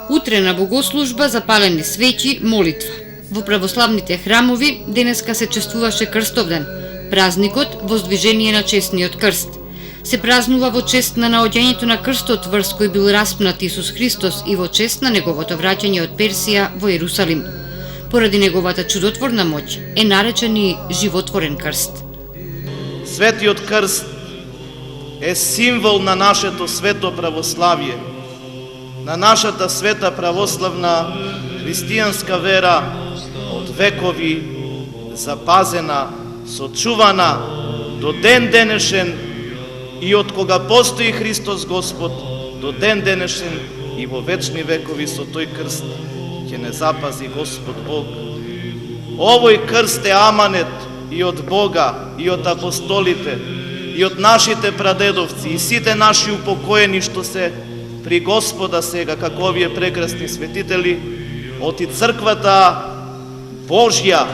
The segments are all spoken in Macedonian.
Утре на богослужба, запалени свеќи, молитва. Во православните храмови денеска се чествуваше Крстовден, празникот воздвижение на честниот крст. Се празнува во чест на наоѓањето на крстот врз кој бил распнат Исус Христос и во чест на неговото враќање од Персија во Ерусалим. Поради неговата чудотворна моќ е наречен и животворен крст. Светиот крст е символ на нашето свето православие, на нашата света православна христијанска вера од векови запазена, сочувана до ден денешен и од кога постои Христос Господ до ден денешен и во вечни векови со тој крст ќе не запази Господ Бог. Овој крст е аманет и од Бога, и од апостолите, и од нашите прадедовци, и сите наши упокоени што се при Господа сега, како овие прекрасни светители, оти црквата Божја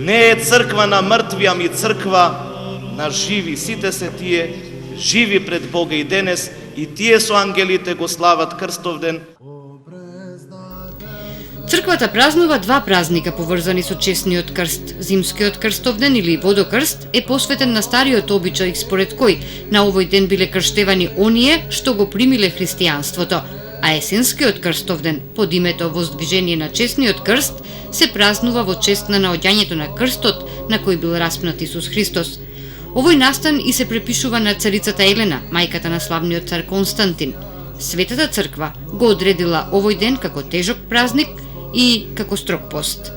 не е црква на мртви, ами црква на живи. Сите се тие живи пред Бога и денес, и тие со ангелите го слават Крстовден. Црквата празнува два празника поврзани со честниот крст. Зимскиот Крстовден или Водокрст е посветен на стариот обичај според кој на овој ден биле крштевани оние што го примиле христијанството, а есенскиот Крстовден под името Воздвижение на честниот крст се празнува во чест на наоѓањето на крстот на кој бил распнат Исус Христос. Овој настан и се препишува на царицата Елена, мајката на славниот цар Константин. Светата црква го одредила овој ден како тежок празник и како строг пост.